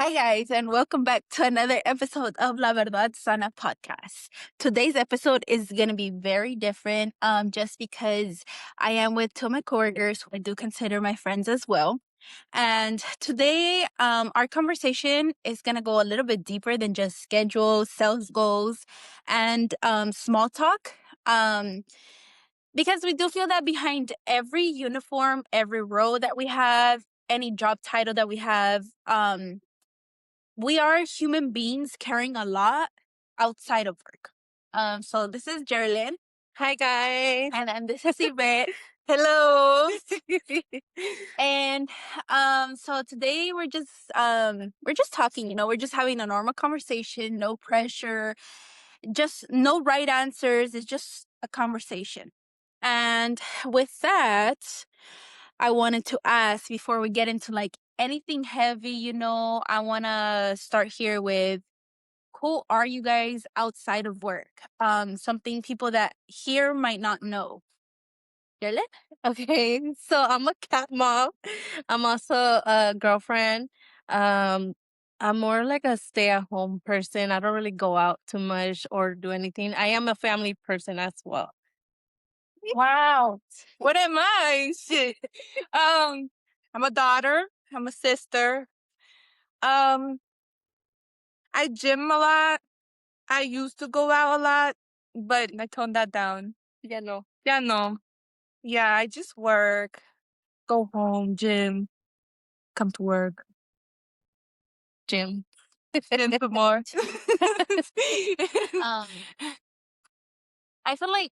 Hi, guys, and welcome back to another episode of La Verdad Sana podcast. Today's episode is going to be very different just because I am with two of my coworkers who I do consider my friends as well. And today, our conversation is going to go a little bit deeper than just schedules, sales goals, and small talk. Because we do feel that behind every uniform, every role that we have, any job title that we have, we are human beings carrying a lot outside of work. So this is Geraldine. Hi guys. And then this is Yvette. Hello. And so today we're just talking, we're just having a normal conversation, no pressure, just no right answers. It's just a conversation. And with that, I wanted to ask before we get into like anything heavy, I want to start here with who are you guys outside of work? Something people that here might not know. Yarle? Okay, so I'm a cat mom. I'm also a girlfriend. Um, I'm more like a stay-at-home person. I don't really go out too much or do anything. I am a family person as well. Wow. What am I? Shit. I'm a daughter. I'm a sister. Um, I gym a lot. I used to go out a lot, but I toned that down. Yeah, no. Yeah, no. Yeah, I just work, go home, gym, come to work, Gym. gym some more. Um, I feel like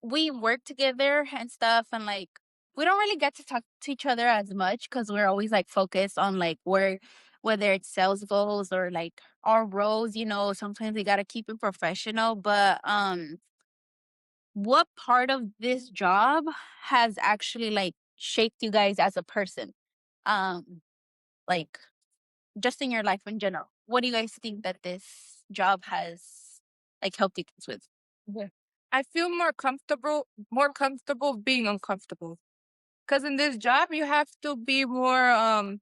we work together and stuff, and like we don't really get to talk to each other as much because we're always like focused on like whether it's sales goals or like our roles. Sometimes we gotta keep it professional. But what part of this job has actually like shaped you guys as a person? Like just in your life in general. What do you guys think that this job has like helped you guys with? Yeah. I feel more comfortable being uncomfortable. Because in this job, you have to be more,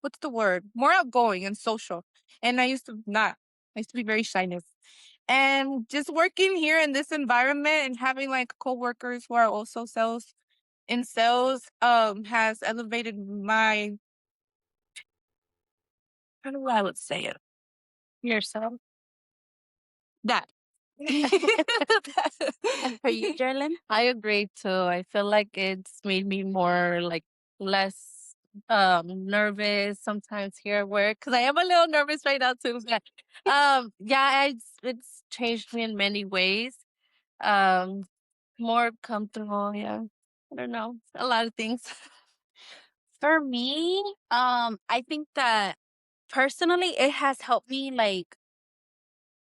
what's the word? More outgoing and social. And I used to not. I used to be very shyness. And just working here in this environment and having like coworkers who are also sales has elevated my, how do I would say it? Yourself. That. And for you, Jerlyn? I agree too. I feel like it's made me more like less nervous sometimes here at work because I am a little nervous right now too. But yeah, it's changed me in many ways. Um more comfortable, yeah. I don't know. A lot of things. For me, I think that personally it has helped me like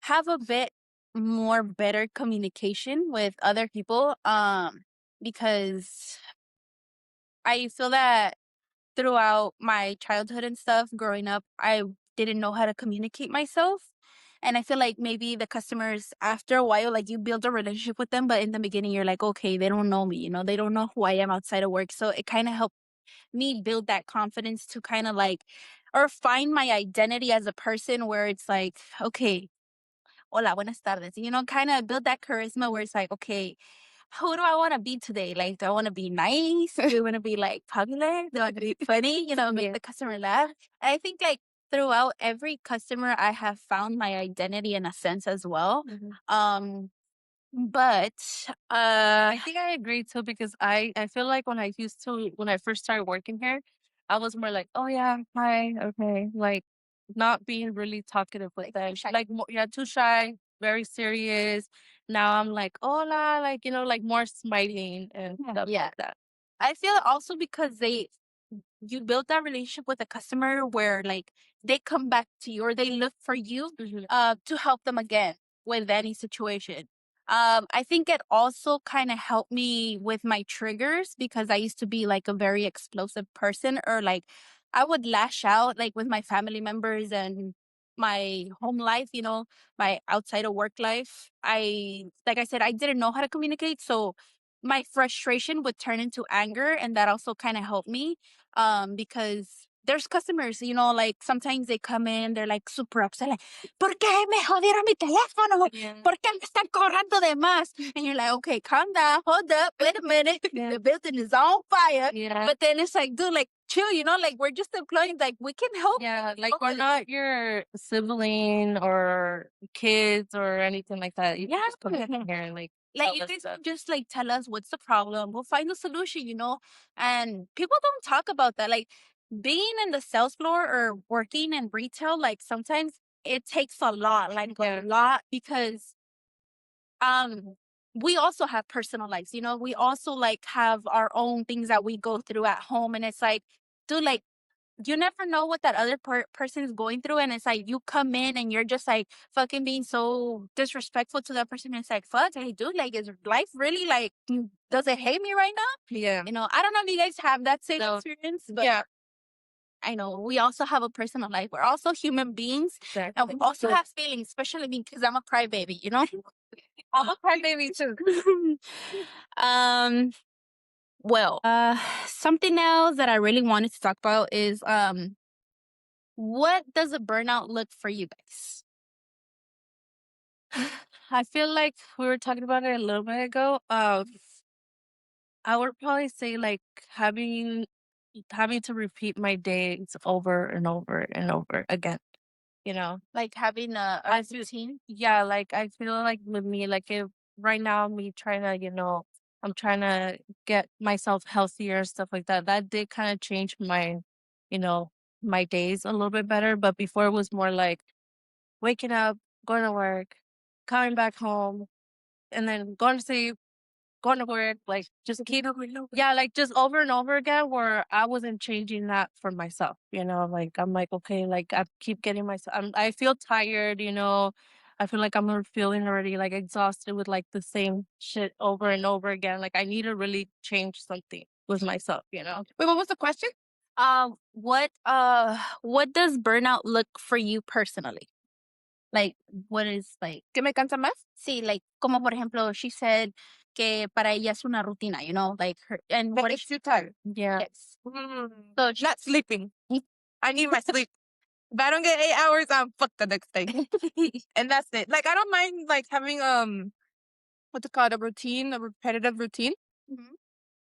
have a bit more better communication with other people. Because I feel that throughout my childhood and stuff growing up, I didn't know how to communicate myself. And I feel like maybe the customers, after a while, like you build a relationship with them, but in the beginning, you're like, okay, they don't know me, they don't know who I am outside of work. So it kind of helped me build that confidence to kind of like, or find my identity as a person where it's like, okay, hola, buenas tardes, kind of build that charisma where it's like, okay, who do I want to be today? Like, do I want to be nice? Do I want to be like popular? Do I want to be funny? Make the customer laugh. And I think like throughout every customer, I have found my identity in a sense as well. Um, but I think I agree too because I feel like when I first started working here, I was more like, oh yeah, hi, okay, like not being really talkative with like them, too shy. like yeah, too shy, very serious. Now I'm like, hola, like like more smiling and stuff Yeah. like that. I feel also because you build that relationship with a customer where like they come back to you or they look for you to help them again with any situation. I think it also kind of helped me with my triggers because I used to be like a very explosive person, or like I would lash out like with my family members and my home life, my outside of work life. Like I said, I didn't know how to communicate. So my frustration would turn into anger, and that also kind of helped me because there's customers, like sometimes they come in, they're like super upset, like, ¿por qué me jodieron mi teléfono? Yeah. ¿Por qué me están cobrando de más? And you're like, okay, calm down, hold up, wait a minute. Yeah. The building is on fire. Yeah. But then it's like, dude, like, chill, like, we're just employees, like, we can help. Yeah, like we're not your sibling or kids or anything like that. You can just come in here and like Like, tell you us guys stuff. can just like tell us what's the problem. We'll find a solution, And people don't talk about that. Like, being in the sales floor or working in retail, like sometimes it takes a lot, like a lot, because we also have personal lives, we also like have our own things that we go through at home. And it's like, dude, like, you never know what that other person is going through. And it's like, you come in and you're just like fucking being so disrespectful to that person. And it's like, fuck, hey, dude, like, is life really like, does it hate me right now? Yeah. I don't know if you guys have that same No. experience, but Yeah. I know we also have a personal life. We're also human beings. Exactly. And we also have feelings, especially me, because I'm a crybaby, I'm a crybaby too. Well, something else that I really wanted to talk about is what does a burnout look for you guys? I feel like we were talking about it a little bit ago. I would probably say like having to repeat my days over and over and over again. You know, Like having a routine? yeah, like I feel like with me, like if right now me trying to, I'm trying to get myself healthier, stuff like that. That did kind of change you know, my days a little bit better. But before it was more like waking up, going to work, coming back home, and then going to sleep, going to work, like just yeah, like just over and over again where I wasn't changing that for myself, like I'm like, okay, like I keep getting myself, I feel tired, I feel like I'm feeling already like exhausted with like the same shit over and over again. Like I need to really change something with myself. Wait, what was the question? What does burnout look for you personally? Like, what is like, ¿Qué me cansa más? sí, like, como por ejemplo, she said que para ella es una rutina, like her, and That what makes you tired. Yeah. yes. Mm, So not sleeping. I need my sleep. If I don't get 8 hours, I'm fucked the next day. And that's it. Like I don't mind like having what's it called, a routine, a repetitive routine. Mhm.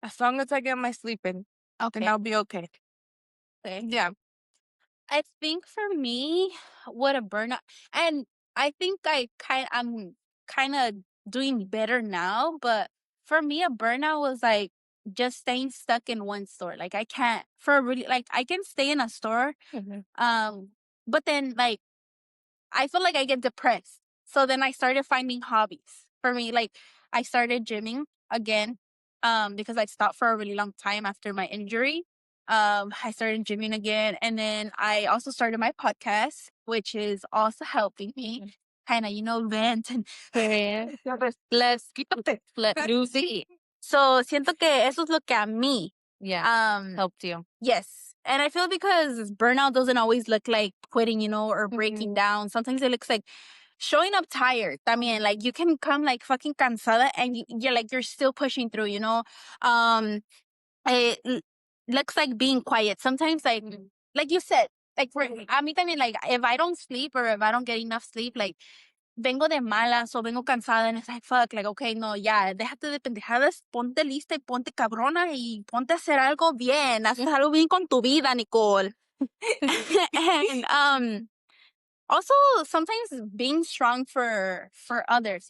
As long as I get my sleep in, Okay. then I'll be okay. Okay. Yeah. I think for me, what a burnout, and I think I'm kind of doing better now, but for me, a burnout was like just staying stuck in one store. Like I can't for a really like I can stay in a store, Mhm. but then like I feel like I get depressed. So then I started finding hobbies. For me, like I started gymming again, because I stopped for a really long time after my injury. I started gymming again, and then I also started my podcast, which is also helping me kind of, vent and Let's Quítate. let Lucy. so siento que eso es lo que a mí Helped you. yes. And I feel because burnout doesn't always look like quitting, or breaking down. Sometimes it looks like showing up tired. I mean, like you can come like fucking cansada and you're still pushing through, it looks like being quiet. Sometimes like you said, like for I mean, like if I don't sleep or if I don't get enough sleep, like vengo de malas o vengo cansada and it's like, fuck, like, okay, no, ya, déjate de pendejadas, ponte lista y ponte cabrona y ponte a hacer algo bien, haz algo bien con tu vida, Nicole. And also sometimes being strong for others,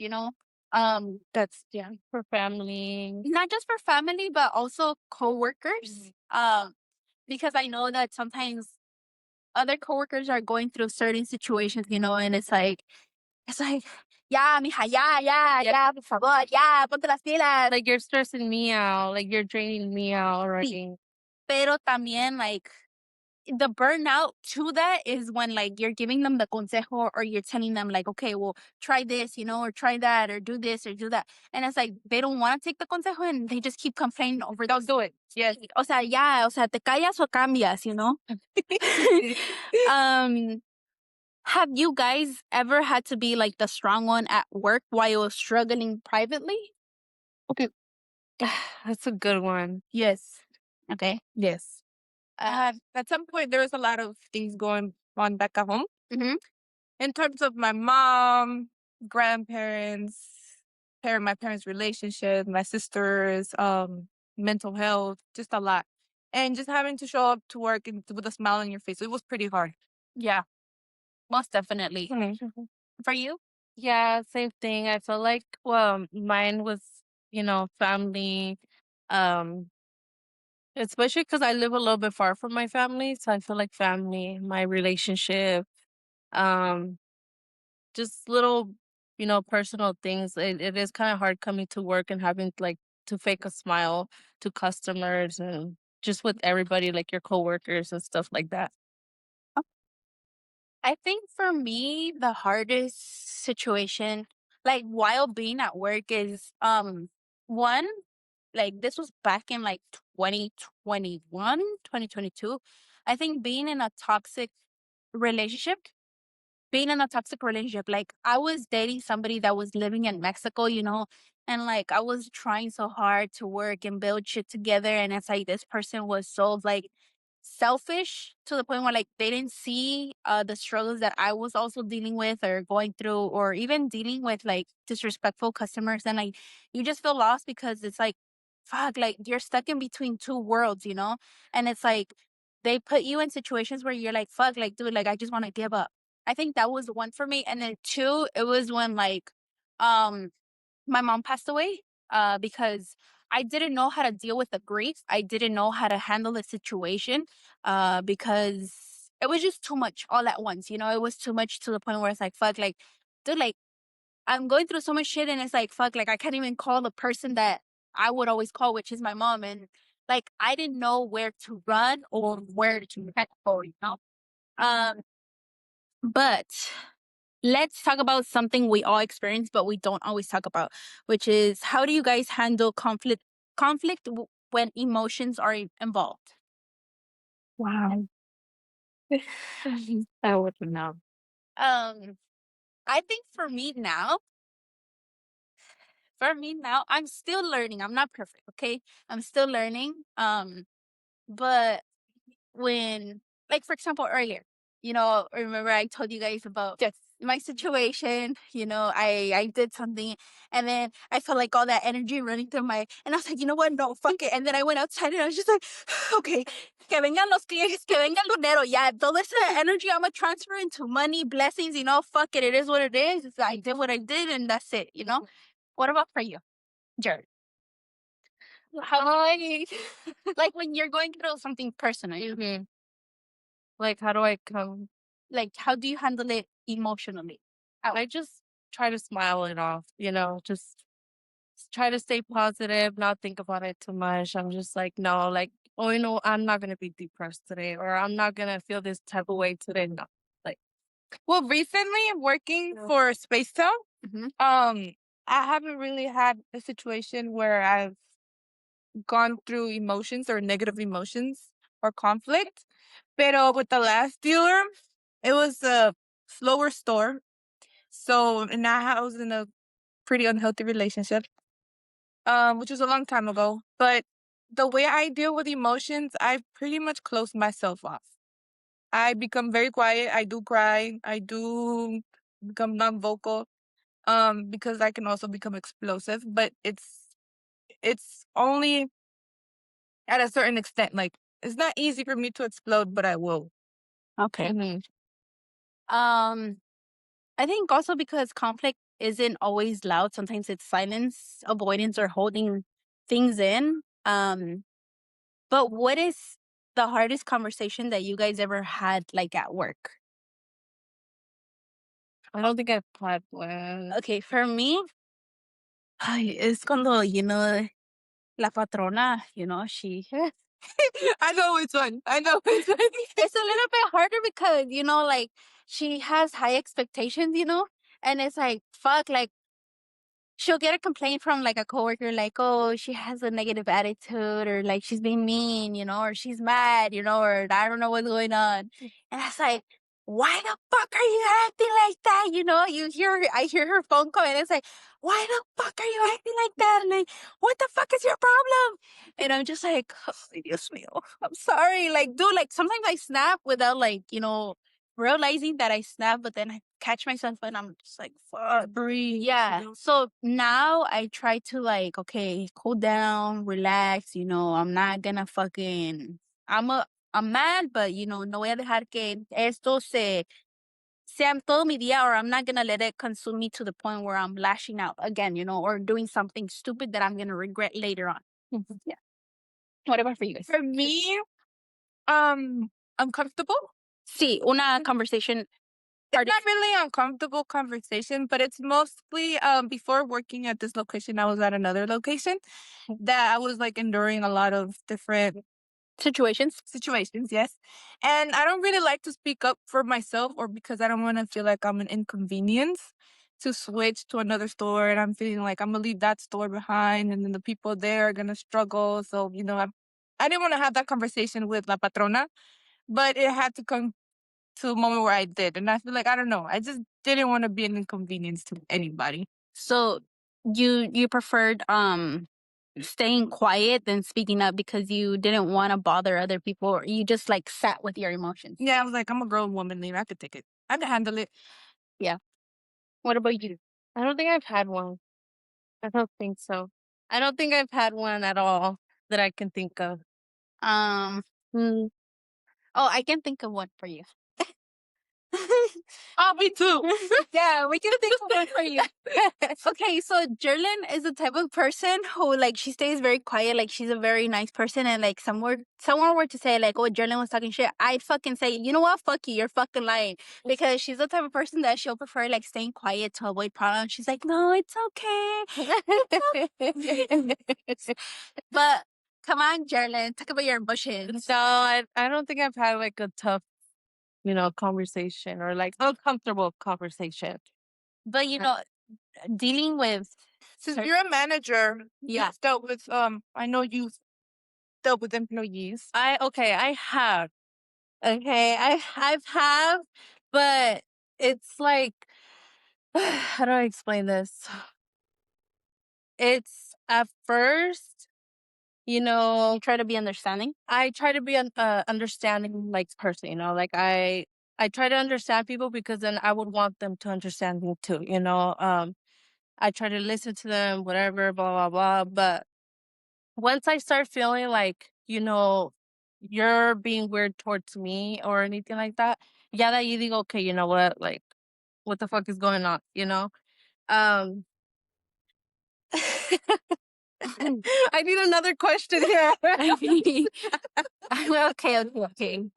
That's for family. not just for family but also coworkers. Because I know that sometimes other coworkers are going through certain situations, and it's like, yeah, mija, yeah, por favor, yeah, ponte las pilas. Like you're stressing me out, like you're draining me out already. Pero también, like, the burnout to that is when, like, you're giving them the consejo or you're telling them, like, okay, well, try this, or try that, or do this or do that. And it's like, they don't want to take the consejo and they just keep complaining over Don't do it. Yes. O sea, yeah, o sea, te callas o cambias, Have you guys ever had to be like the strong one at work while struggling privately? Okay. That's a good one. Yes. Okay. Yes. At some point, there was a lot of things going on back at home Mm-hmm. in terms of my mom, grandparents, my parents' relationship, my sisters, mental health, just a lot. And just having to show up to work and with a smile on your face, it was pretty hard. Yeah, most definitely. Mhm. For you? Yeah, same thing. I feel like, well, mine was, family. Um, Especially because I live a little bit far from my family, so I feel like family, my relationship, um, just little, personal things. It is kind of hard coming to work and having like to fake a smile to customers and just with everybody, like your coworkers and stuff like that. I think for me, the hardest situation, like while being at work, is one, like this was back in like 2021, 2022. I think relationship being in a toxic relationship. Like I was dating somebody that was living in Mexico, and like I was trying so hard to work and build shit together. And it's like this person was so like selfish to the point where like they didn't see the struggles that I was also dealing with or going through, or even dealing with like disrespectful customers. And like you just feel lost because it's like, fuck, like you're stuck in between two worlds, And it's like they put you in situations where you're like, fuck, like, dude, like I just want to give up. I think that was one for me. And then two, it was when like um my mom passed away because I didn't know how to deal with the grief. I didn't know how to handle the situation because it was just too much all at once. It was too much to the point where it's like, fuck, like, dude, like, I'm going through so much shit and it's like, fuck, like, I can't even call the person that I would always call, which is my mom. And like, I didn't know where to run or where to head for. Um, but let's talk about something we all experience, but we don't always talk about, which is how do you guys handle when emotions are involved? Wow. I wouldn't know. Um, I think I'm still learning. I'm not perfect, okay? I'm still learning. But when, like, for example, earlier, remember I told you guys about Yes. my situation. I did something, and then I felt like all that energy running through and I was like, you know what, no, fuck it. And then I went outside and I was just like, okay, que vengan los clientes, que venga el dinero. Yeah, all this energy I'm gonna transfer into money, blessings. Fuck it, it is what it is. I did what I did, and that's it. What about for you, Jared? How I like when you're going through something personal, like how do I come? like how do you handle it emotionally? I just try to smile it off, just try to stay positive, not think about it too much. I'm just like, no, like, oh, I'm not gonna be depressed today, or I'm not gonna feel this type of way today. No, like, Well, recently working for Space Town, Mhm. I haven't really had a situation where I've gone through emotions or negative emotions or conflict. Pero with the last dealer, it was a slower store. So, and I was in a pretty unhealthy relationship, which was a long time ago. But the way I deal with emotions, I pretty much close myself off. I become very quiet. I do cry. I do become non-vocal, because I can also become explosive, but it's only at a certain extent. Like it's not easy for me to explode, but I will. Okay. mhm. Um, I think also because conflict isn't always loud. Sometimes it's silence, avoidance, or holding things in. But what is the hardest conversation that you guys ever had, like at work? I don't think I've had one. Okay, for me, ay, es cuando, la patrona, she I know which one. I know which one. it's a little bit harder because, like she has high expectations, and it's like, fuck, like she'll get a complaint from like a coworker, like, oh, she has a negative attitude, or like she's being mean, or she's mad, or I don't know what's going on. And I was like, why the fuck are you acting like that? You know, I hear her phone call and it's like, why the fuck are you acting like that? And like, what the fuck is your problem? And I'm just like, oh, Dios mío, I'm sorry. Like, dude, like sometimes I snap without like, realizing that I snap, but then I catch myself and I'm just like, fuck. Breathe. Yeah. So now I try to like, okay, cool down, relax, I'm not gonna fucking I'm mad, but no voy a dejar que esto sea todo mi día, or I'm not gonna let it consume me to the point where I'm lashing out again, or doing something stupid that I'm gonna regret later on. Yeah. What about for you guys? For me, uncomfortable. Sí, una conversation. It's not really uncomfortable conversation, but it's mostly before working at this location, I was at another location that I was like enduring a lot of different situations. Yes. And I don't really like to speak up for myself or because I don't want to feel like I'm an inconvenience to switch to another store and I'm feeling like I'm gonna leave that store behind and then the people there are gonna struggle. So, I didn't want to have that conversation with La Patrona, but it had to come to a moment where I did. And I feel like, I don't know, I just didn't want to be an inconvenience to anybody. So you preferred staying quiet than speaking up because you didn't want to bother other people, or you just like sat with your emotions? Yeah, I was like, I'm a grown woman, Lena. I could take it. I can handle it. Yeah. What about you? I don't think I've had one. I don't think so. I don't think I've had one at all that I can think of. Um. Mm. Oh, I can think of one for you. Oh, me too. Yeah, we can think of one for you. Okay, so Jerlyn is the type of person who like she stays very quiet. Like she's a very nice person, and like someone were to say like, "Oh, Jerlyn was talking shit," I'd fucking say, "You know what? Fuck you. You're fucking lying." Because she's the type of person that she'll prefer like staying quiet to avoid problems. She's like, "No, it's okay." But come on, Jerlyn, talk about your emotions. No, I don't think I've had like a tough, conversation or like uncomfortable conversation. But dealing with Since you're a manager, yeah. you've dealt with I know you've dealt with employees. I have. Okay, I've have, but it's like how do I explain this? It's at first, You try to be understanding. I try to be an understanding like person, like I try to understand people because then I would want them to understand me too, I try to listen to them, whatever, blah blah blah. But once I start feeling like, you're being weird towards me or anything like that, yeah, that you think, okay, you know what, like, what the fuck is going on, Um, I need another question here. Okay.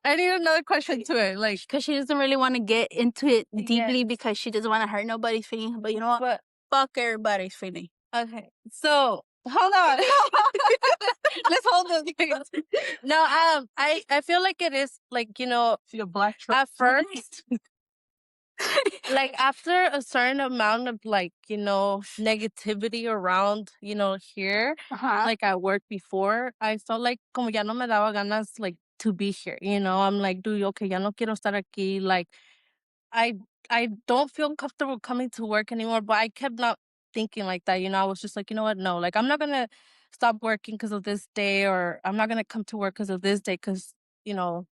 I need another question to it, like, Because she doesn't really want to get into it deeply because she doesn't want to hurt nobody's feelings. But you know what? but Fuck everybody's feeling. okay, so hold on. Let's hold this. No, I feel like it is like, See a black truck. at first, like after a certain amount of like, negativity around, here, like at work before, I felt like como ya no me daba ganas like to be here, I'm like, dude, okay, ya no quiero estar aquí. Like I I don't feel comfortable coming to work anymore, but I kept not thinking like that, I was just like, you know what? No, like I'm not gonna stop working because of this day, or I'm not gonna come to work because of this day because,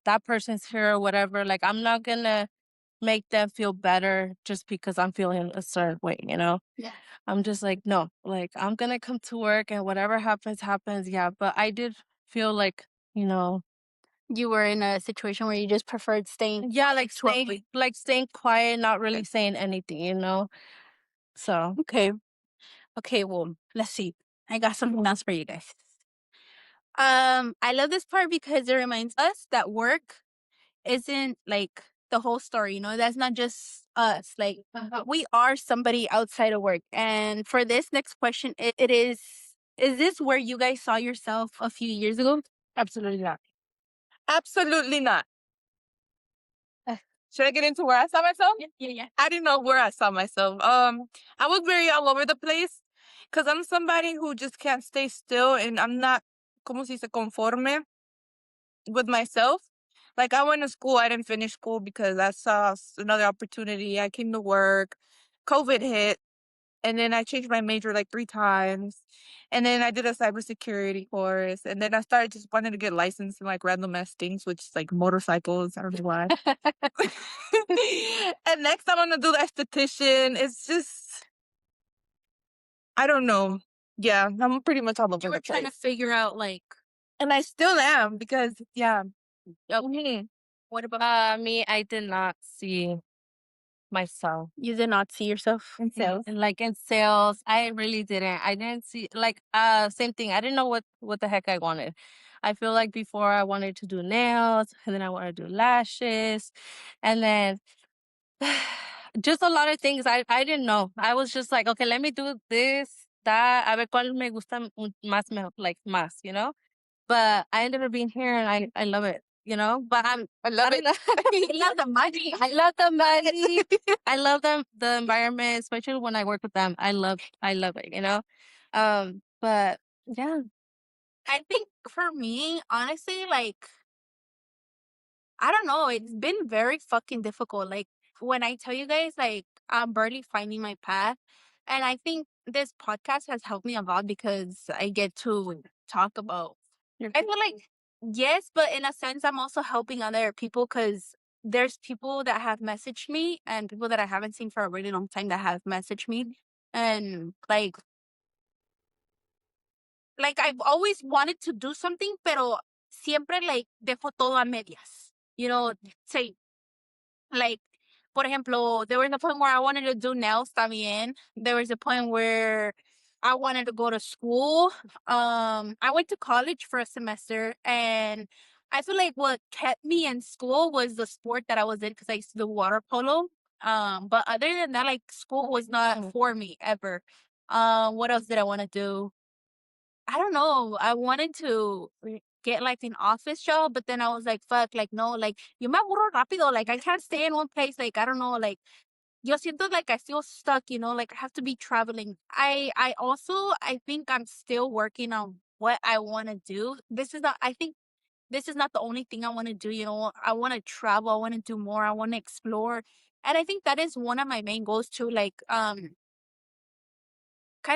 that person's here or whatever. Like I'm not gonna make them feel better just because I'm feeling a certain way. Yeah. I'm just like, no, like I'm gonna come to work and whatever happens, happens. Yeah. But I did feel like, You were in a situation where you just preferred staying. yeah, like slowly. staying quiet, not really saying anything. So Okay. Okay, well, let's see. I got something else for you guys. I love this part because it reminds us that work isn't like the whole story, that's not just us. Like we are somebody outside of work. And for this next question, it is this where you guys saw yourself a few years ago? Absolutely not. Absolutely not. Uh, Should I get into where I saw myself? Yeah. I didn't know where I saw myself. I was very all over the place because I'm somebody who just can't stay still and I'm not, como se dice, conforme with myself. Like, I went to school. I didn't finish school because I saw another opportunity. I came to work. COVID hit. And then I changed my major like 3 times. And then I did a cybersecurity course. And then I started just wanting to get licensed in like random ass things, which is like motorcycles. I don't know why. And next I'm gonna do the esthetician. It's just, I don't know. Yeah, I'm pretty much all over You were the trying to place. figure out like And I still am because, yeah. Mhm. what about Me, I did not see myself you did not see yourself In sales. like in sales. I really didn't. I didn't see like same thing. I didn't know what the heck I wanted. I feel like before I wanted to do nails, and then I wanted to do lashes, and then just a lot of things I didn't know. I was just like, okay, let me do this, that, a ver cuál me gusta más, like más, you know? But I ended up being here and I love it, you know? But I love I don't it. know. I love the money. I love the money. I love the environment, especially when I work with them. I love it, you know? But yeah. I think for me, honestly, like I don't know, it's been very fucking difficult. Like when I tell you guys, like I'm barely finding my path. And I think this podcast has helped me a lot because I get to talk about I feel like yes, but in a sense I'm also helping other people because there's people that have messaged me and people that I haven't seen for a really long time that have messaged me. And like I've always wanted to do something, pero siempre like dejo todo a medias. You know, say like por ejemplo, there was a point where I wanted to do nails también. There was a point where I wanted to go to school. I went to college for a semester and I feel like what kept me in school was the sport that I was in because I used to do water polo. But other than that, like school was not for me ever. What else did I want to do? I don't know. I wanted to get like an office job, but then I was like, fuck, like no, like yo me aburro rápido. Like I can't stay in one place. Like I don't know, like yo siento like I feel stuck, you know, like I have to be traveling. I also I think I'm still working on what I want to do. This is not I think this is not the only thing I want to do, you know. I want to travel, I want to do more, I want to explore. And I think that is one of my main goals too. Like kind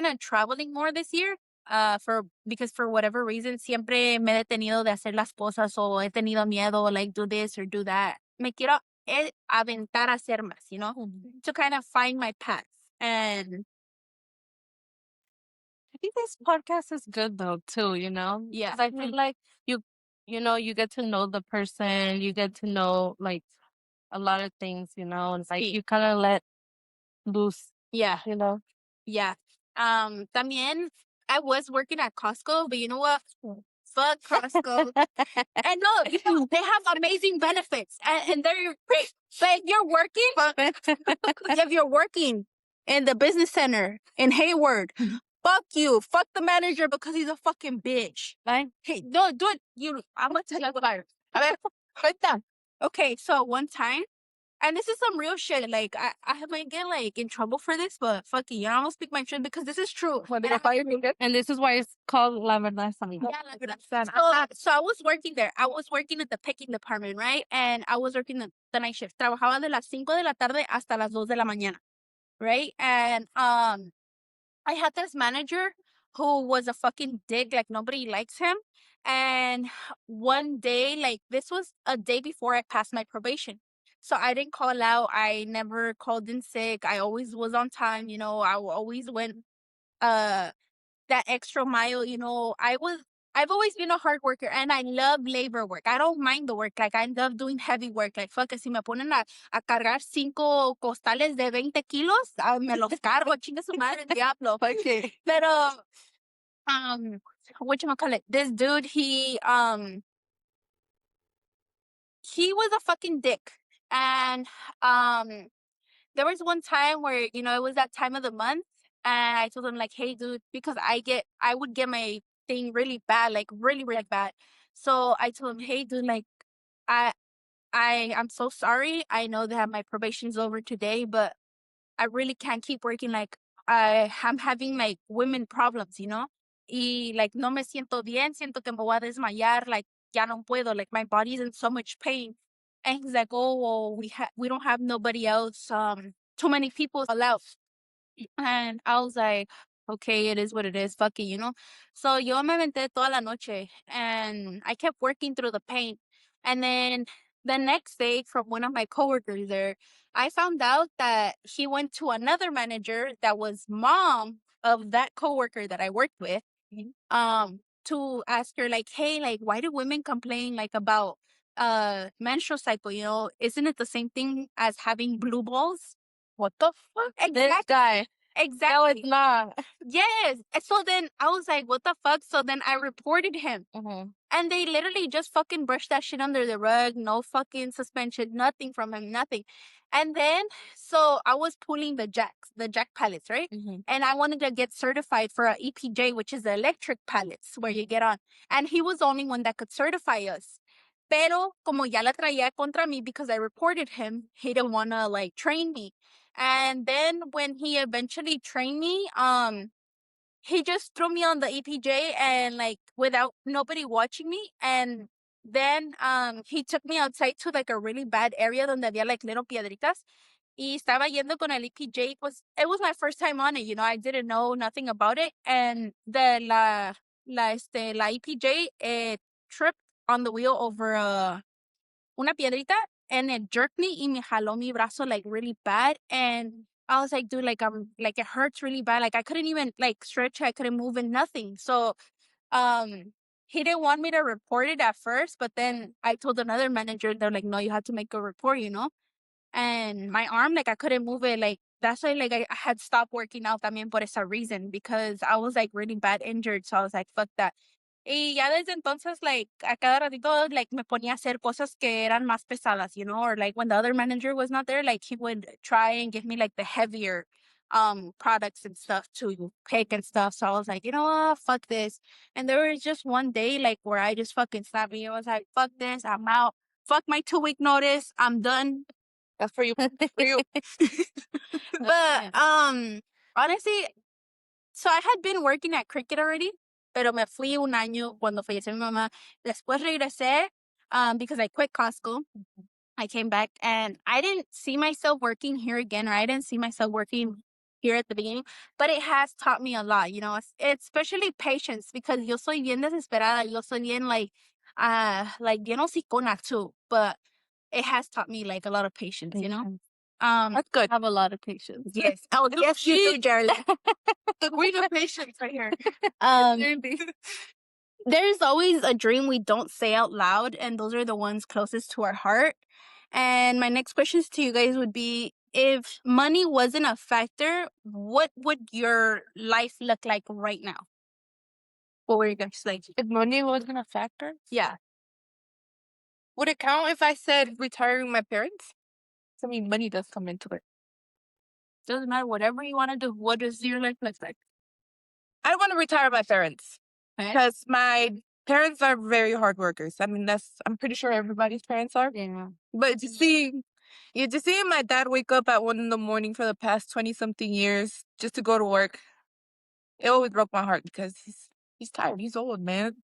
of traveling more this year. For because for whatever reason siempre me he detenido de hacer las cosas o he tenido miedo like do this or do that. Me quiero aventar a hacer más, you know, to kind of find my path. And I think this podcast is good though too, you know? yeah, 'Cause I feel like you you know, you get to know the person, you get to know like a lot of things, you know, and it's like sí, you kind of let loose, yeah, you know? yeah. También I was working at Costco, but you know what? Fuck Costco. And no, you know, they have amazing benefits and they're great. But if you're working in the business center in Hayward, fuck you. Fuck the manager because he's a fucking bitch. Right? Hey, no, do it. I'm gonna tell you about it. A ver, cuenta. Okay, so one time, and this is some real shit. Like I might get like in trouble for this, but fuck it, you know, I'm gonna speak my truth because this is true. When they fire me, And this is why it's called La Verdad Sana. Yeah, like that. So I was working there. I was working at the picking department, right? And I was working the night shift. Trabajaba de las 5 de la tarde hasta las 2 de la mañana, right? And I had this manager who was a fucking dick. Like nobody likes him. And one day, like this was a day before I passed my probation. So I didn't call out. I never called in sick. I always was on time. You know, I always went uh that extra mile. You know, I've always been a hard worker and I love labor work. I don't mind the work. Like I love doing heavy work. Like fuck, si me ponen a cargar 5 costales de 20 kilos, me los cargo, chinga su madre el diablo. okay. Pero um whatchamacallit, this dude, he was a fucking dick. And um there was one time where, you know, it was that time of the month and I told him like, hey dude, because I would get my thing really bad, like really, really bad. So I told him, hey dude, like I I'm so sorry. I know that my probation's over today, but I really can't keep working. Like I'm having like women problems, you know? Y like no me siento bien, siento que me voy a desmayar. Like ya no puedo, like my body's in so much pain. And he's like, oh, well, we don't have nobody else, too many people allowed. And I was like, okay, it is what it is, fuck it. So yo me aventé toda la noche and I kept working through the pain. And then the next day, from one of my coworkers there, I found out that he went to another manager that was mom of that coworker that I worked with, to ask her like, hey, like, why do women complain like about menstrual cycle? Isn't it the same thing as having blue balls? What the fuck? This guy. No, it's Exactly. not. Yes. And so then I was like, what the fuck? So then I reported him. Mhm. And they literally just fucking brushed that shit under the rug. No fucking suspension, nothing from him, nothing. And then, so I was pulling the jack pallets, right? Mhm. And I wanted to get certified for a EPJ, which is the electric pallets where you get on. And he was the only one that could certify us. Pero como ya la traía contra me because I reported him, he didn't want to like train me. And then when he eventually trained me, he just threw me on the EPJ and like without nobody watching me. And then he took me outside to like a really bad area donde había like little piedritas. Y estaba yendo con el EPJ. It was my first time on it. I didn't know nothing about it. And la EPJ tripped on the wheel over una piedrita and it jerked me y me jaló mi brazo like really bad. And I was like, dude, like like it hurts really bad. Like I couldn't even like stretch, I couldn't move and nothing. So he didn't want me to report it at first, but then I told another manager, they're like, no, you have to make a report. And my arm, like I couldn't move it. Like that's why like I had stopped working out también por esa reason because I was like really bad injured. So I was like, fuck that. Y ya desde entonces, like, a cada ratito, like, me ponía a hacer cosas que eran más pesadas. Or like when the other manager was not there, like, he would try and give me like the heavier products and stuff to pick and stuff. So I was like, you know what, fuck this. And there was just one day like where I just fucking snapped me. I was like, fuck this, I'm out. Fuck my 2-week notice. I'm done. That's for you. For you. But honestly, so I had been working at Cricket already, pero me fui un año cuando falleció mi mamá. Después regresé because I quit Costco. I came back and I didn't see myself working here again, or I didn't see myself working here at the beginning, but it has taught me a lot. Especially patience, because yo soy bien desesperada. Yo soy bien like bien hocicona too, but it has taught me like a lot of patience. Patience. That's good. I have a lot of patience. Yes. Oh, yes, you do, Jarly. The queen of patience right here. Really. There's always a dream we don't say out loud, and those are the ones closest to our heart. And my next questions to you guys would be, if money wasn't a factor, what would your life look like right now? What were you guys like? If money wasn't a factor, Yeah. would it count if I said retiring my parents? I mean, money does come into it. Doesn't matter. Whatever you want to do. What does your life look like? I want to retire my parents Okay. because my parents are very hard workers. I mean, I'm pretty sure everybody's parents are. Yeah. But you just see my dad wake up at 1 a.m. for the past 20-something years just to go to work. It always broke my heart because he's tired. He's old, man.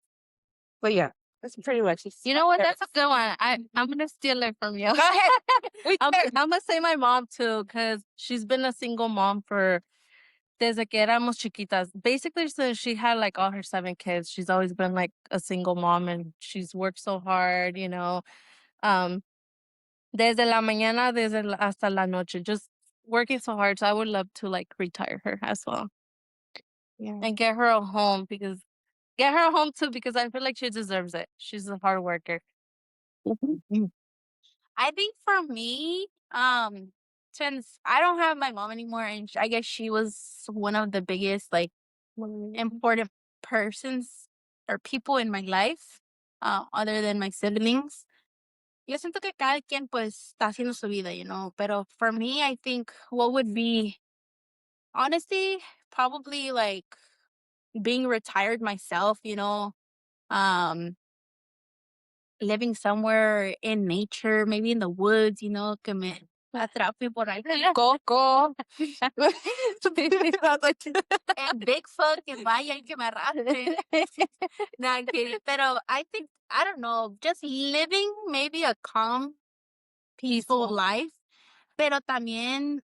But yeah, that's pretty much it. You know what? That's a good one. I'm gonna steal it from you. Go ahead. I'm gonna say my mom too, because she's been a single mom for desde que éramos chiquitas. Basically, since she had like all her 7 kids, she's always been like a single mom, and she's worked so hard. Um, desde la mañana, hasta la noche, just working so hard. So I would love to like retire her as well Yeah. and get her a home too, because I feel like she deserves it. She's a hard worker. I think for me, since I don't have my mom anymore, and I guess she was one of the biggest, like, important persons or people in my life, other than my siblings. Yo siento que cada quien pues está haciendo su vida. Pero for me, I think what would be, honestly, probably like being retired myself. Um, living somewhere in nature, maybe in the woods, que Atrape por ahí. Coco. And Bigfoot, que vaya y que me arrastre. No, I'm kidding. Pero I think, I don't know, just living maybe a calm, peaceful life, pero también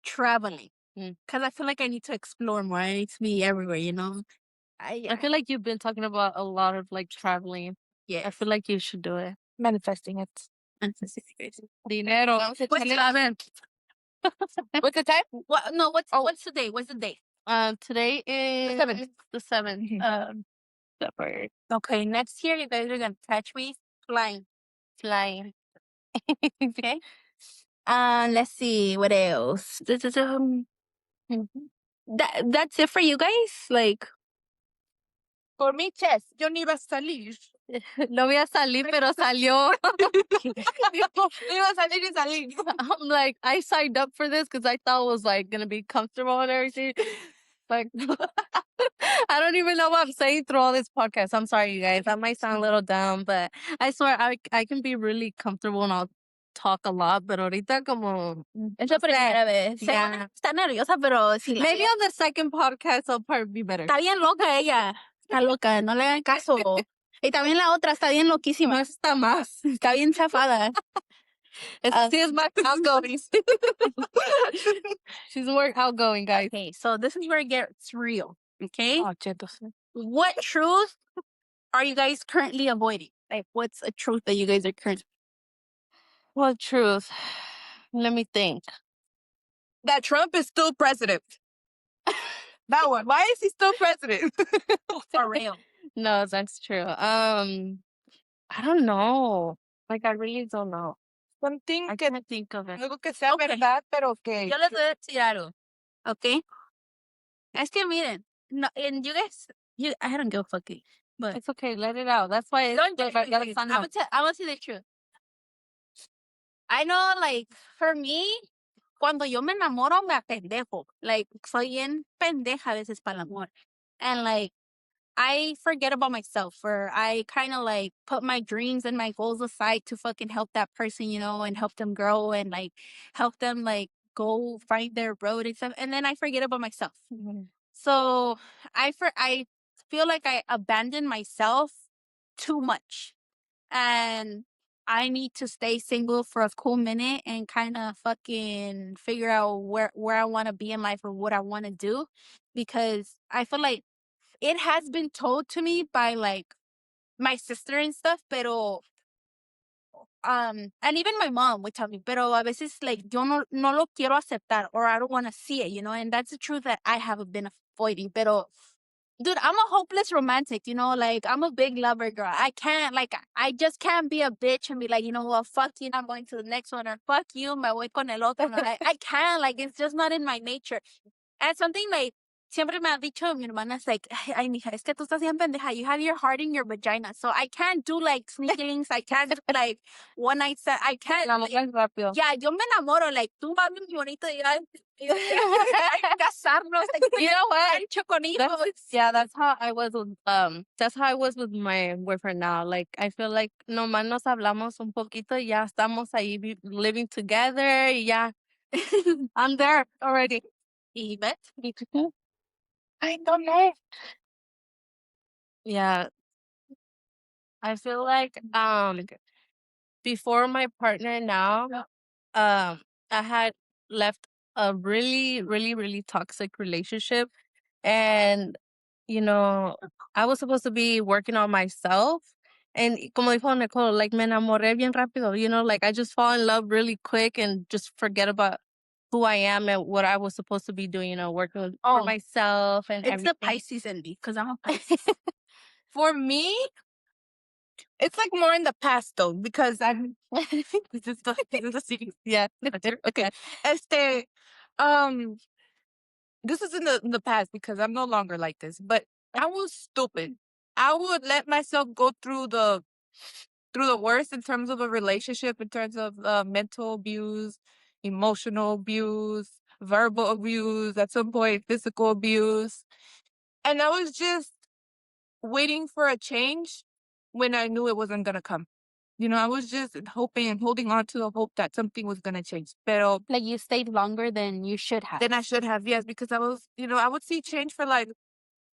traveling. Because I feel like I need to explore more. I need to be everywhere, you know? I feel like you've been talking about a lot of like traveling. Yeah. I feel like you should do it. Manifesting it. Dinero. Vamos a What's echarle- What's the time? What? No, what's the day? What's the day? Today is the 7th. February. Okay, next year you guys are gonna catch me flying. Flying. Okay. Let's see what else. That's it for you guys. Like, Por mi chest, yo ni iba a salir. No voy a salir, pero salió. No iba a salir y salir. I'm like, I signed up for this because I thought it was like gonna be comfortable and everything. Like, I don't even know what I'm saying through all this podcast. I'm sorry, you guys. That might sound a little dumb, but I swear I can be really comfortable and I'll talk a lot. But ahorita como es la primera vez. Yeah. Está nerviosa, pero sí. Maybe on the second podcast I'll probably be better. Está bien loca ella. Está loca, no le hagan caso. Y también la otra está bien loquísima. No está más. Está bien chafada. Sí es más outgoing. She's more outgoing, guys. Okay, so this is where it gets real. Okay? Oh, chetos. What truth are you guys currently avoiding? Like, what's a truth that you guys are currently... What truth? Let me think. That Trump is still president. That one. Why is he still president? For real. No, that's true. I don't know. Like, I really don't know. Something I que, can't think of it. algo que sea Okay. verdad, pero que... Yo les voy a decir algo. Okay? Es que miren, no, and you guys, I don't give a fuck. But It's okay. Let it out. That's why it's I'm gonna say the truth. I know, like, for me, cuando yo me enamoro, me apendejo. Like, soy bien pendeja a veces para el amor. And, like, I forget about myself, or I kind of, like, put my dreams and my goals aside to fucking help that person, you know, and help them grow and, like, help them, like, go find their road and stuff. And then I forget about myself. So I feel like I abandoned myself too much. And I need to stay single for a cool minute and kind of fucking figure out where I want to be in life or what I want to do, because I feel like it has been told to me by like my sister and stuff, pero and even my mom would tell me, pero a veces like yo no lo quiero aceptar, or I don't want to see it, you know, and that's the truth that I have been avoiding. Pero dude, I'm a hopeless romantic, you know, like I'm a big lover girl. I can't, like, I just can't be a bitch and be like, you know what, fuck you, I'm going to the next one, or fuck you, me voy con el otro. No, I can't, like, it's just not in my nature. And something like, siempre me ha dicho mi hermana, it's like, ay, mija, es que tú estás bien pendeja. You have your heart in your vagina. So I can't do, like, sneakings. I can't do, like, one night stand. I can't. rápido. Yeah, yo me enamoro. Like, tú vas bien bonito y hay que casarnos. Like, You know what? Choconitos. That's how I was with that's how I was with my boyfriend now. Like, I feel like nomás nos hablamos un poquito y ya estamos ahí living together y ya. I'm there already. Y ves, I don't know. Yeah. I feel like before my partner now, I had left a really, really, really toxic relationship. And, you know, I was supposed to be working on myself. And como dijo Nicole, like me enamoré bien rápido, you know, like I just fall in love really quick and just forget about who I am and what I was supposed to be doing, you know, working for myself and it's the everything. Pisces in me, because I'm a Pisces. For me, it's like more in the past though, because I'm... this is the secret. Yeah. Okay. This is in the past because I'm no longer like this, but I was stupid. I would let myself go through the worst in terms of a relationship, in terms of mental abuse, emotional abuse, verbal abuse, at some point physical abuse. And I was just waiting for a change when I knew it wasn't gonna come. I was just hoping and holding on to the hope that something was gonna change. Pero Like you stayed longer than you should have. then I should have, yes, because I was, I would see change for like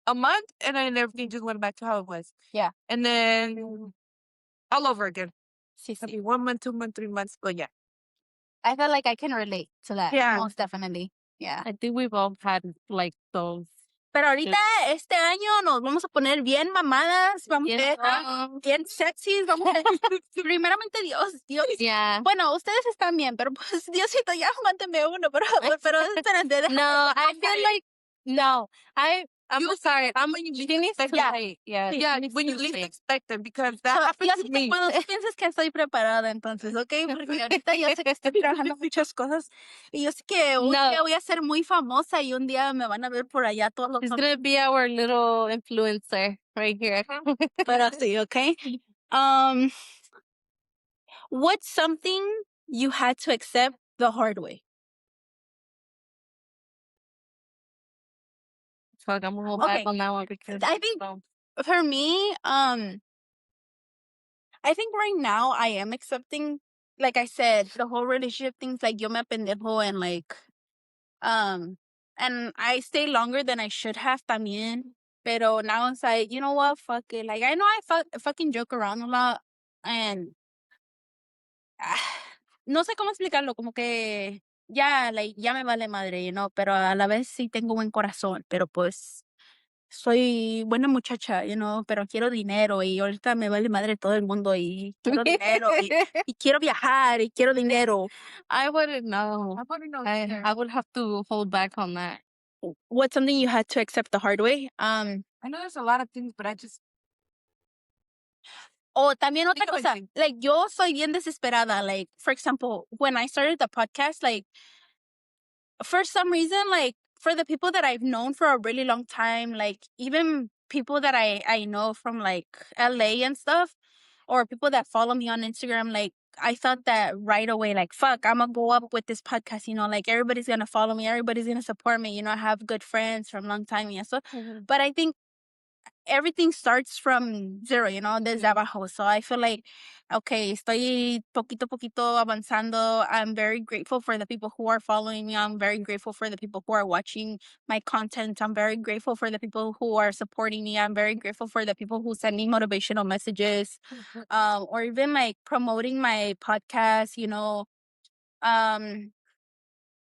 a month and then everything just went back to how it was. Yeah. And then all over again. Sí, sí. Maybe 1 month, 2 months, 3 months, but yeah. I feel like I can relate to that. Yeah. Most definitely. Yeah. I think we've all had like those. Pero ahorita, este año, nos vamos a poner bien mamadas, vamos a estar bien sexys, vamos a... Primeramente Dios. Yeah. Bueno, ustedes están bien, pero pues Diosito, ya mándeme uno, pero espérate. No, I feel like, no, I'm sorry. She needs to Yeah. wait. Yeah. Yeah, she needs when you to least wait. expect it, because that happens to me. Cuando tú piensas que estoy preparada, entonces, ¿ok? Porque ahorita yo sé que estoy trabajando muchas cosas y yo sé que un día voy a ser muy famosa y un día me van a ver por allá todos los... She's gonna be our little influencer right here. Pero sí, ¿ok? What's something you had to accept the hard way? Fuck, I'm gonna hold back Okay. on that one because I think for me, I think right now I am accepting, like I said, the whole relationship things, like yo me pendejo and like, and I stay longer than I should have también. Pero now it's like, you know what, fuck it. Like I know I fucking joke around a lot and no sé cómo explicarlo, como que ya, like, ya me vale madre, pero a la vez sí tengo buen corazón, pero pues soy buena muchacha, pero quiero dinero y ahorita me vale madre todo el mundo y quiero dinero y quiero viajar y quiero dinero. I wouldn't know. Either. I would have to hold back on that. What's something you had to accept the hard way? I know there's a lot of things, but I just... Oh, también otra Digo, cosa, like, yo soy bien desesperada. Like, for example, when I started the podcast, like, for some reason, like, for the people that I've known for a really long time, like, even people that I know from, like, LA and stuff, or people that follow me on Instagram, like, I thought that right away, like, fuck, I'm gonna go up with this podcast, like, everybody's gonna follow me, everybody's gonna support me, I have good friends from long time, yeah, so, but I think everything starts from zero, desde abajo. So I feel like, okay, estoy poquito a poquito avanzando. I'm very grateful for the people who are following me. I'm very grateful for the people who are watching my content. I'm very grateful for the people who are supporting me. I'm very grateful for the people who send me motivational messages, or even like promoting my podcast, Um,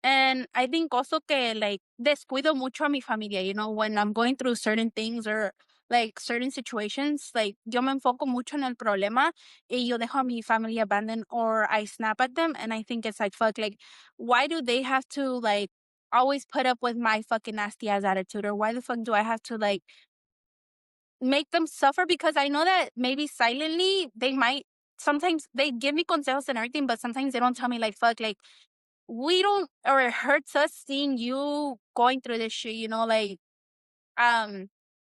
and I think also que like descuido mucho a mi familia, when I'm going through certain things or like certain situations, like yo me enfoco mucho en el problema y yo dejo a mi family abandoned or I snap at them and I think it's like fuck, like why do they have to like always put up with my fucking nasty ass attitude, or why the fuck do I have to like make them suffer? Because I know that maybe silently they might, sometimes they give me consejos and everything, but sometimes they don't tell me like fuck, like we don't, or it hurts us seeing you going through this shit, like, um,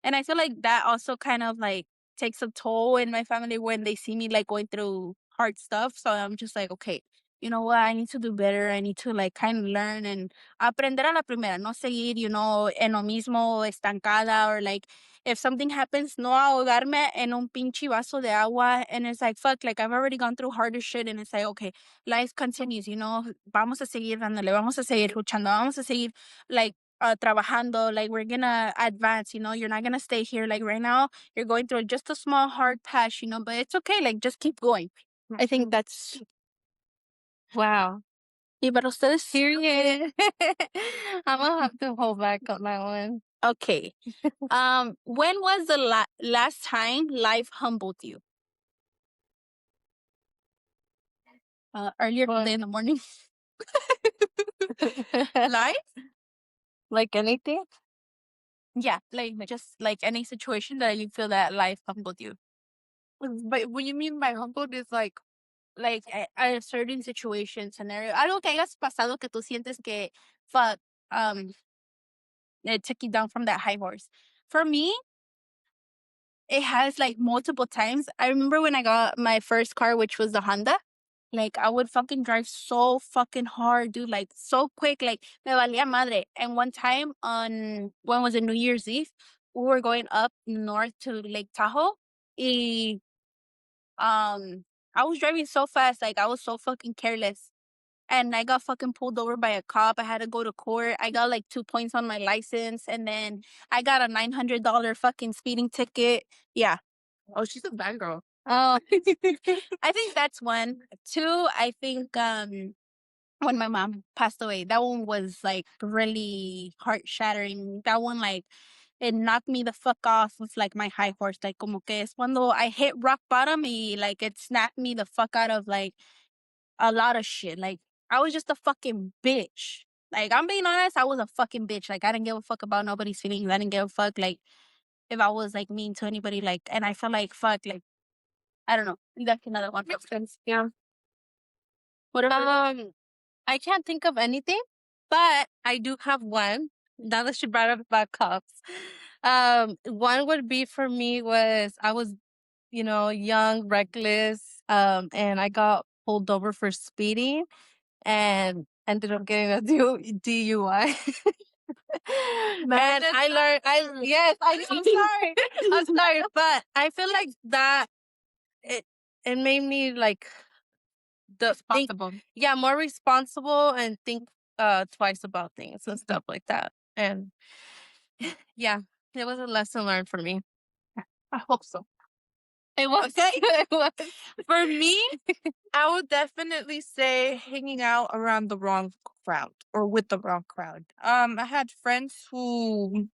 and I feel like that also kind of like takes a toll in my family when they see me like going through hard stuff. So I'm just like, okay, you know what? I need to do better. I need to like kind of learn and aprender a la primera, no seguir, en lo mismo, estancada, or like if something happens, no ahogarme en un pinche vaso de agua. And it's like, fuck, like I've already gone through harder shit. And it's like, okay, life continues, vamos a seguir dándole, vamos a seguir luchando, vamos a seguir like trabajando, like we're gonna advance, you're not gonna stay here. Like right now, you're going through just a small hard patch, but it's okay. Like just keep going. I think that's... Wow. ¿Y para ustedes? Period. I'm gonna have to hold back on that one. Okay. When was the last time life humbled you? Earlier today in the morning. Life? Like anything? Yeah, like just like any situation that you feel that life humbled you. But what you mean by humbled is like Like a certain situation, scenario, algo que hayas pasado que tú sientes que fuck, it took you down from that high horse. For me, it has like multiple times. I remember when I got my first car, which was the Honda. Like I would fucking drive so fucking hard, dude. Like so quick, like me valía madre. And one time when was it, New Year's Eve, we were going up north to Lake Tahoe. Y I was driving so fast, like I was so fucking careless. And I got fucking pulled over by a cop. I had to go to court. I got like 2 points on my license, and then I got a $900 fucking speeding ticket. Yeah. Oh, she's a bad girl. Oh, I think that's one. Two, I think when my mom passed away, that one was like really heart shattering. That one, like, it knocked me the fuck off of like my high horse. Like, como que es cuando I hit rock bottom, y like it snapped me the fuck out of like a lot of shit. Like, I was just a fucking bitch. Like, I'm being honest, I was a fucking bitch. Like, I didn't give a fuck about nobody's feelings. I didn't give a fuck, like, if I was, like, mean to anybody. Like, and I felt like, fuck, like, I don't know. That's another one. Makes sense. Yeah. What about I can't think of anything, but I do have one. Now that she brought up about cops, one would be for me was I was, young, reckless, and I got pulled over for speeding and ended up getting a DUI. And I learned, yes, I'm sorry, I'm sorry, but I feel like that it it made me like Responsible. yeah, more responsible and think twice about things and stuff like that. And yeah, it was a lesson learned for me. I hope so. It was. Okay. It was. For me, I would definitely say hanging out around the wrong crowd or with the wrong crowd. I had friends who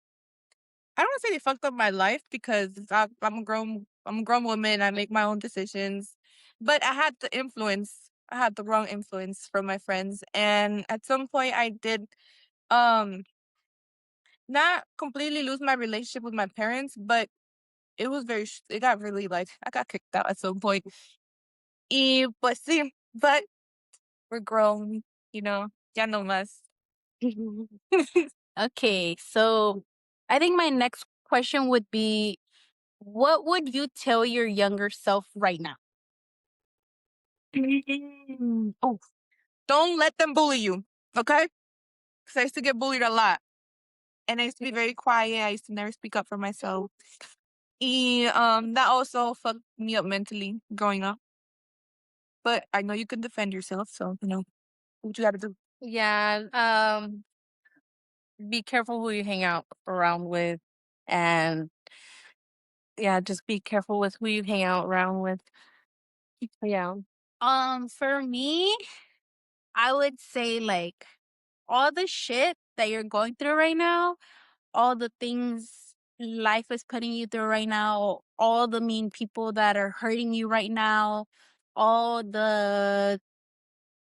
I don't want to say they fucked up my life because I'm a grown woman. I make my own decisions, but I had the influence. I had the wrong influence from my friends, and at some point, I did um not completely lose my relationship with my parents, but it was it got really like I got kicked out at some point. But see, but we're grown, ya no más. Okay, so I think my next question would be, what would you tell your younger self right now? Oh, don't let them bully you, okay? Because I used to get bullied a lot. And I used to be very quiet. I used to never speak up for myself. That also fucked me up mentally growing up. But I know you can defend yourself, so what you gotta do. Yeah. Be careful who you hang out around with, and yeah, just be careful with who you hang out around with. Yeah. For me, I would say like all the shit that you're going through right now, all the things life is putting you through right now, all the mean people that are hurting you right now, all the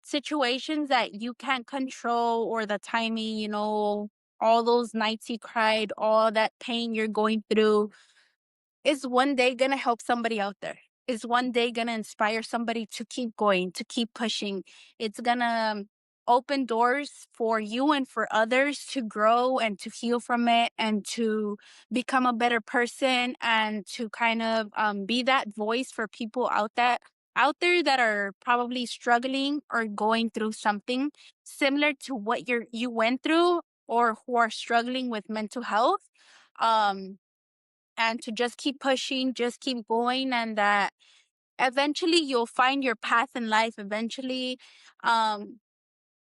situations that you can't control or the timing, all those nights you cried, all that pain you're going through is one day going to help somebody out there. Is one day going to inspire somebody to keep going, to keep pushing. It's going to open doors for you and for others to grow and to heal from it and to become a better person and to kind of be that voice for people out there that are probably struggling or going through something similar to what you went through, or who are struggling with mental health. Um, and to just keep pushing, just keep going, and that eventually you'll find your path in life. Eventually, um,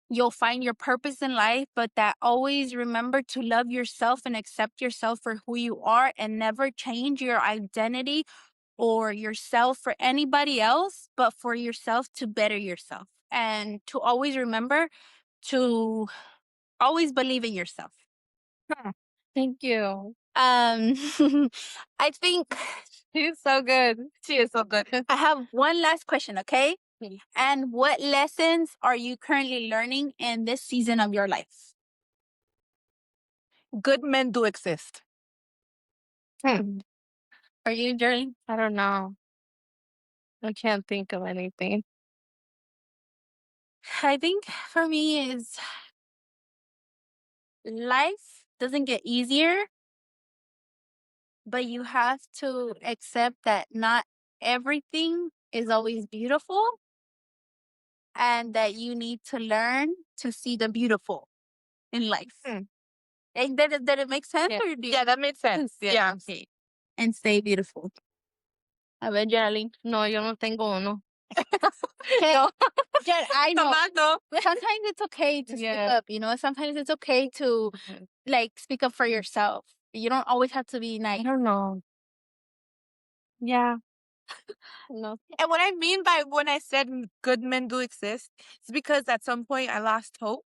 you'll find your purpose in life, but that always remember to love yourself and accept yourself for who you are and never change your identity or yourself for anybody else, but for yourself to better yourself. And to always remember to always believe in yourself. Thank you. I think She's so good. She is so good. I have one last question, okay? And what lessons are you currently learning in this season of your life? Good men do exist. Are you, Jerry? I don't know. I can't think of anything. I think for me is life doesn't get easier, but you have to accept that not everything is always beautiful and that you need to learn to see the beautiful in life. And did it make sense? Yeah. Or do you... Yeah, that made sense. Yeah. Okay. And stay beautiful. A ver, Geraldine. No, yo no tengo uno. Okay, No, Jen, I know. tomato. Sometimes it's okay to speak Yeah. up, you know? Sometimes it's okay to, like, speak up for yourself. You don't always have to be I nice. don't know. Yeah. No. And what I mean by when I said good men do exist, it's because at some point I lost hope.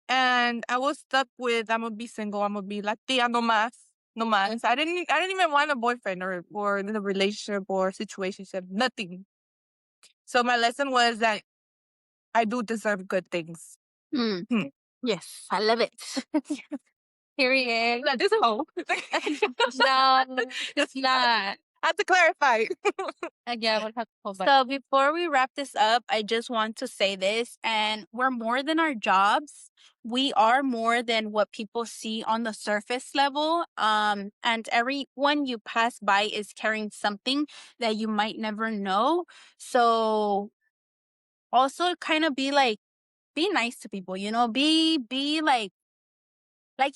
And I was stuck with I'm gonna be single, I'm gonna be la tia no más, no más. I didn't even want a boyfriend or in a relationship or situationship, nothing. So my lesson was that I do deserve good things. Mm. Hmm. Yes, I love it. Period. That is hope. No, it's not. I have to clarify. Yeah, I would have to pull back. So before we wrap this up, I just want to say this, and we're more than our jobs. We are more than what people see on the surface level. And everyone you pass by is carrying something that you might never know. So also kind of be nice to people, you know, be like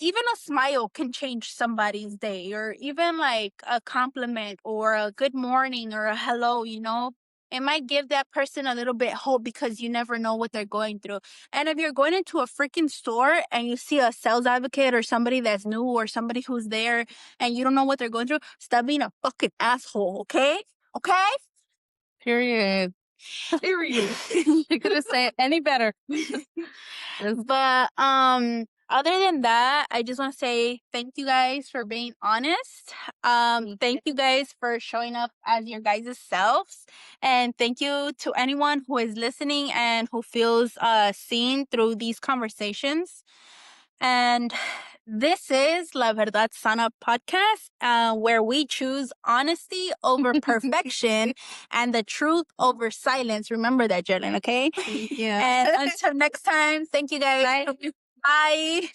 even a smile can change somebody's day, or even like a compliment or a good morning or a hello, you know. It might give that person a little bit hope because you never know what they're going through. And if you're going into a freaking store and you see a sales advocate or somebody that's new or somebody who's there and you don't know what they're going through, stop being a fucking asshole, okay? Okay? Period. Period. You couldn't say it any better. But other than that, I just want to say thank you guys for being honest. Thank you guys for showing up as your guys' selves. And thank you to anyone who is listening and who feels seen through these conversations. And this is La Verdad Sana podcast, where we choose honesty over perfection and the truth over silence. Remember that, Jalen, okay? Yeah. And until next time, thank you guys. Bye. Bye.